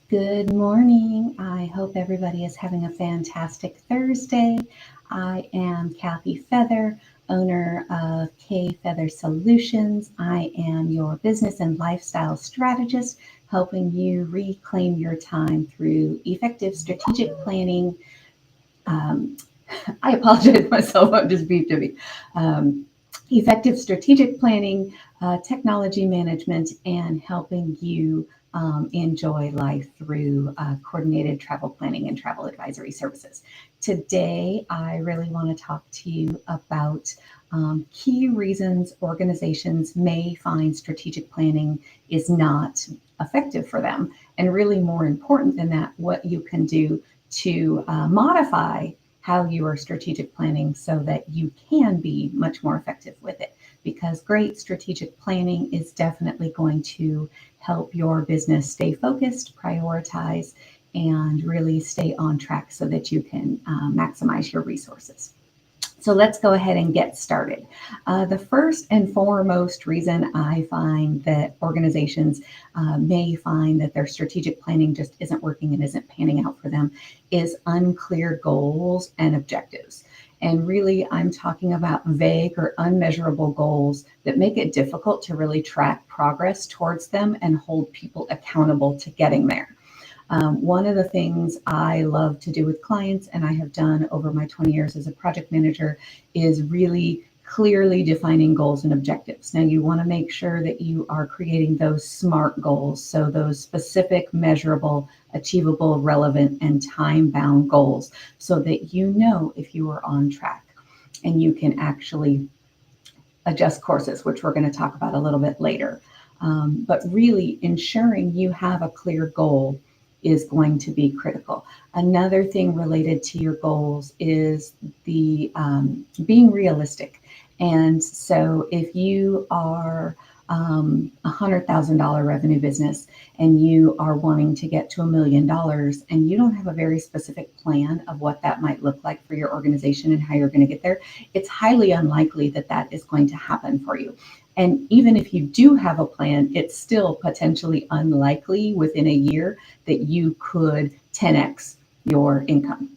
Good morning. I hope everybody is having a fantastic Thursday. I am Kathy Feather, owner of K Feather Solutions. I am your business and lifestyle strategist, helping you reclaim your time through effective strategic planning. Um, I apologize, my cell phone just beeped at me. Effective strategic planning, technology management, and helping you enjoy life through coordinated travel planning and travel advisory services. Today, I really want to talk to you about key reasons organizations may find strategic planning is not effective for them, and really more important than that, what you can do to modify how you are strategic planning so that you can be much more effective with it. Because great strategic planning is definitely going to help your business stay focused, prioritize, and really stay on track so that you can maximize your resources. So let's go ahead and get started. The first and foremost reason I find that organizations may find that their strategic planning just isn't working and isn't panning out for them is unclear goals and objectives. And really, I'm talking about vague or unmeasurable goals that make it difficult to really track progress towards them and hold people accountable to getting there. One of the things I love to do with clients, and I have done over my 20 years as a project manager, is really clearly defining goals and objectives. Now, you want to make sure that you are creating those SMART goals, so those specific, measurable, achievable, relevant, and time-bound goals, so that you know if you are on track and you can actually adjust courses, which we're going to talk about a little bit later. But really ensuring you have a clear goal is going to be critical. Another thing related to your goals is the being realistic. And so if you are $100,000 revenue business and you are wanting to get to $1 million and you don't have a very specific plan of what that might look like for your organization and how you're going to get there, it's highly unlikely that that is going to happen for you. And even if you do have a plan, it's still potentially unlikely within a year that you could 10x your income.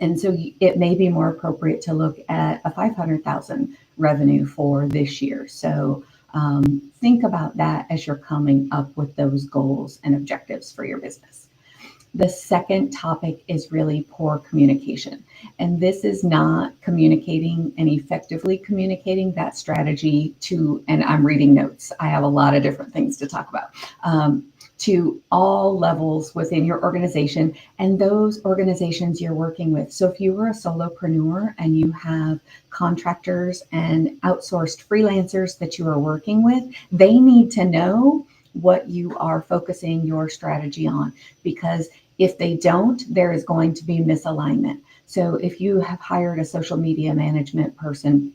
And so it may be more appropriate to look at a 500,000 revenue for this year. So think about that as you're coming up with those goals and objectives for your business. The second topic is really poor communication. And this is not communicating and effectively communicating that strategy to, and I'm reading notes, I have a lot of different things to talk about, to all levels within your organization and those organizations you're working with. So if you were a solopreneur and you have contractors and outsourced freelancers that you are working with, they need to know what you are focusing your strategy on, because if they don't, there is going to be misalignment. So if you have hired a social media management person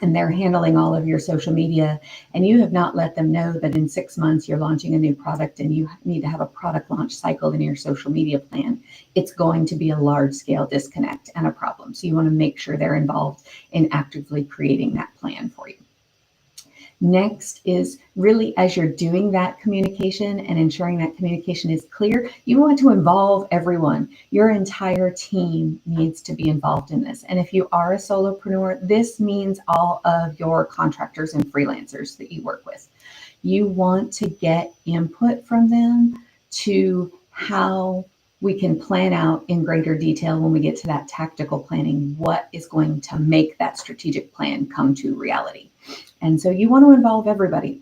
and they're handling all of your social media and you have not let them know that in 6 months you're launching a new product and you need to have a product launch cycle in your social media plan, it's going to be a large scale disconnect and a problem. So you want to make sure they're involved in actively creating that plan for you. Next is really, as you're doing that communication and ensuring that communication is clear, you want to involve everyone. Your entire team needs to be involved in this. And if you are a solopreneur, this means all of your contractors and freelancers that you work with. You want to get input from them to how we can plan out in greater detail when we get to that tactical planning, what is going to make that strategic plan come to reality. And so you want to involve everybody.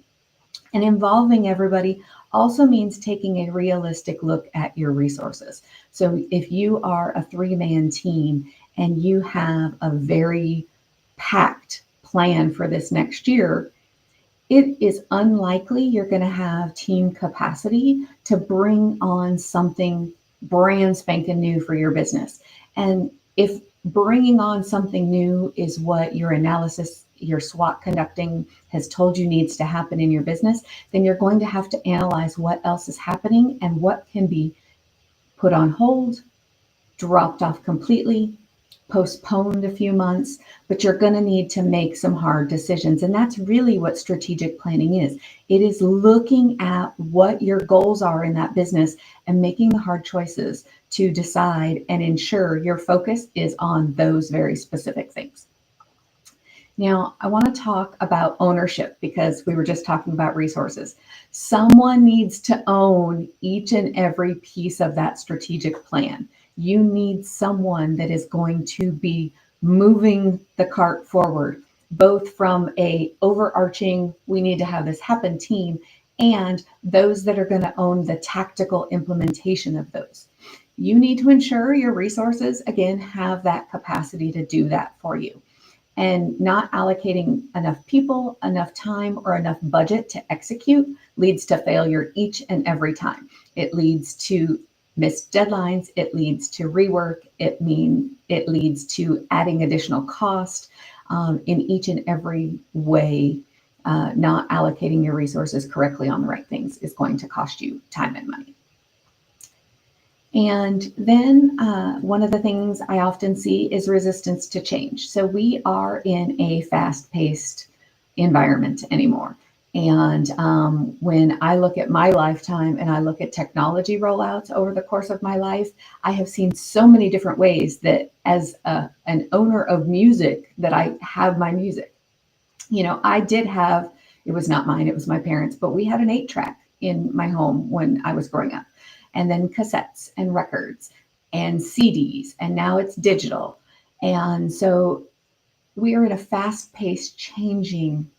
And involving everybody also means taking a realistic look at your resources. So if you are a 3-man team and you have a very packed plan for this next year, it is unlikely you're going to have team capacity to bring on something brand spanking new for your business. And if bringing on something new is what your analysis, your SWOT conducting has told you needs to happen in your business, then you're going to have to analyze what else is happening and what can be put on hold, dropped off completely, postponed a few months, but you're going to need to make some hard decisions. And that's really what strategic planning is. It is looking at what your goals are in that business and making the hard choices to decide and ensure your focus is on those very specific things. Now, I want to talk about ownership because we were just talking about resources. Someone needs to own each and every piece of that strategic plan. You need someone that is going to be moving the cart forward, both from a overarching, we need to have this happen team, and those that are going to own the tactical implementation of those. You need to ensure your resources, again, have that capacity to do that for you. And not allocating enough people, enough time, or enough budget to execute leads to failure each and every time. It leads to missed deadlines. It leads to rework. It leads to adding additional cost in each and every way. Not allocating your resources correctly on the right things is going to cost you time and money. And then one of the things I often see is resistance to change. So we are in a fast-paced environment anymore. And when I look at my lifetime and I look at technology rollouts over the course of my life, I have seen so many different ways that as an owner of music that I have my music. You know, I did have, it was not mine, it was my parents', but we had an 8-track in my home when I was growing up, and then cassettes and records and CDs, and now it's digital. And so we are in a fast-paced changing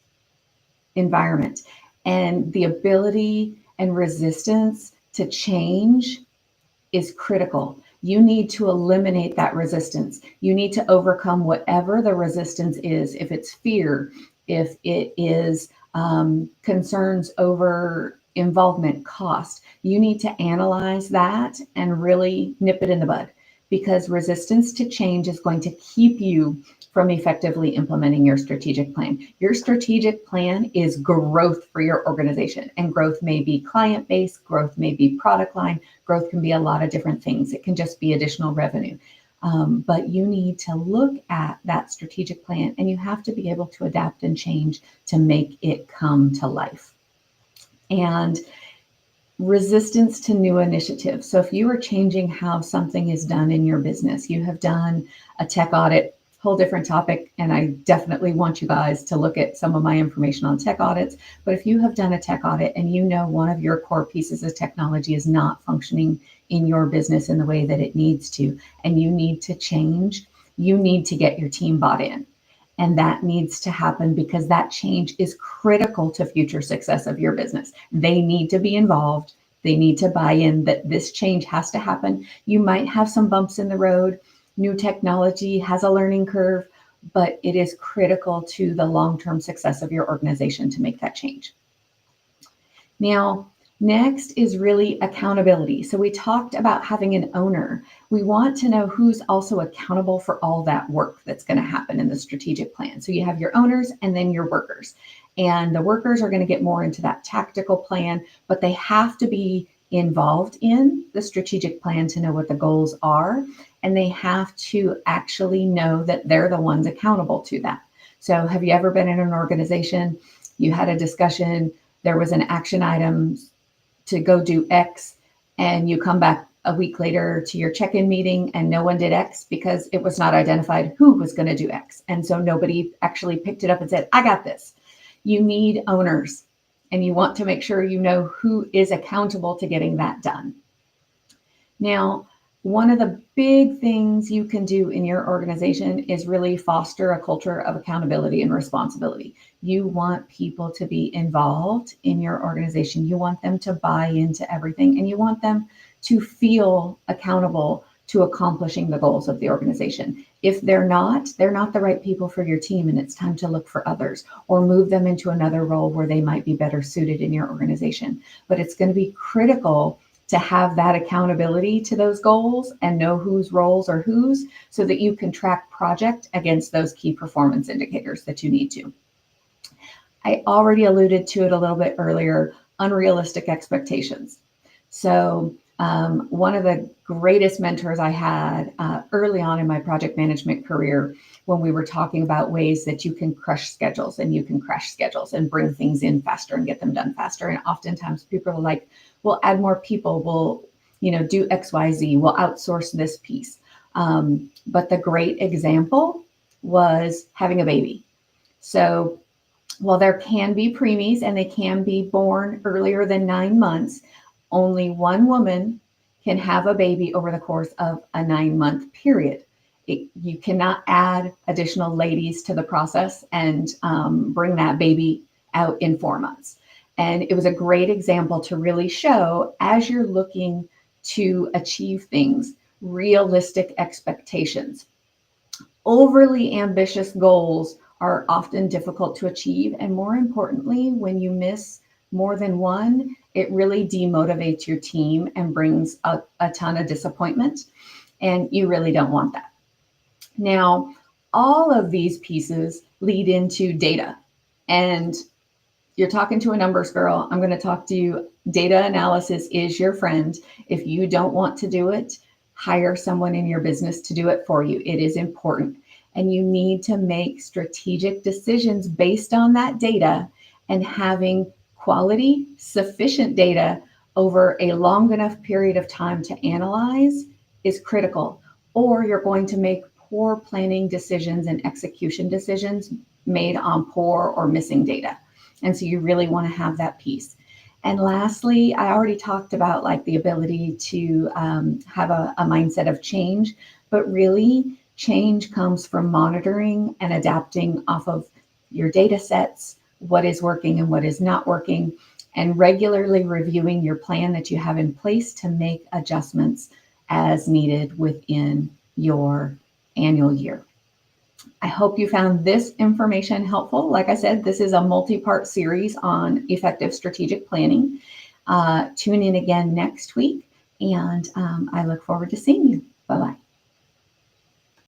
environment, and the ability and resistance to change is critical. You need to eliminate that resistance. You need to overcome whatever the resistance is. If it's fear, if it is concerns over involvement, cost, you need to analyze that and really nip it in the bud, because resistance to change is going to keep you from effectively implementing your strategic plan. Your strategic plan is growth for your organization, and growth may be client-based, growth may be product line, growth can be a lot of different things. It can just be additional revenue. But you need to look at that strategic plan, and you have to be able to adapt and change to make it come to life. And resistance to new initiatives. So if you are changing how something is done in your business, you have done a tech audit, whole different topic, and I definitely want you guys to look at some of my information on tech audits. But if you have done a tech audit and you know one of your core pieces of technology is not functioning in your business in the way that it needs to, and you need to change, you need to get your team bought in. And that needs to happen because that change is critical to future success of your business. They need to be involved. They need to buy in that this change has to happen. You might have some bumps in the road. New technology has a learning curve, but it is critical to the long-term success of your organization to make that change. Now, next is really accountability. So we talked about having an owner. We want to know who's also accountable for all that work that's going to happen in the strategic plan. So you have your owners and then your workers. And the workers are going to get more into that tactical plan, but they have to be involved in the strategic plan to know what the goals are. And they have to actually know that they're the ones accountable to that. So have you ever been in an organization, you had a discussion, there was an action item to go do X, and you come back a week later to your check-in meeting and no one did X because it was not identified who was going to do X. And so nobody actually picked it up and said, I got this. You need owners, and you want to make sure you know who is accountable to getting that done. Now, one of the big things you can do in your organization is really foster a culture of accountability and responsibility. You want people to be involved in your organization. You want them to buy into everything, and you want them to feel accountable to accomplishing the goals of the organization. If they're not the right people for your team, and it's time to look for others or move them into another role where they might be better suited in your organization. But it's going to be critical to have that accountability to those goals and know whose roles are whose, so that you can track project against those key performance indicators that you need to. I already alluded to it a little bit earlier, unrealistic expectations. So One of the greatest mentors I had early on in my project management career, when we were talking about ways that you can crush schedules and you can crash schedules and bring things in faster and get them done faster. And oftentimes people are like, we'll add more people, we'll, do X, Y, Z, we'll outsource this piece. But the great example was having a baby. So while there can be preemies and they can be born earlier than 9 months, only one woman can have a baby over the course of a 9-month period. You cannot add additional ladies to the process and bring that baby out in 4 months. And it was a great example to really show, as you're looking to achieve things, realistic expectations. Overly ambitious goals are often difficult to achieve. And more importantly, when you miss more than one, it really demotivates your team and brings a ton of disappointment. And you really don't want that. Now, all of these pieces lead into data. And you're talking to a numbers girl. I'm going to talk to you. Data analysis is your friend. If you don't want to do it, hire someone in your business to do it for you. It is important. And you need to make strategic decisions based on that data, and having quality, sufficient data over a long enough period of time to analyze is critical. Or you're going to make poor planning decisions and execution decisions made on poor or missing data. And so you really want to have that piece. And lastly, I already talked about like the ability to have a mindset of change, but really change comes from monitoring and adapting off of your data sets, what is working and what is not working, and regularly reviewing your plan that you have in place to make adjustments as needed within your annual year. I hope you found this information helpful. Like I said, this is a multi-part series on effective strategic planning. Tune in again next week, and I look forward to seeing you.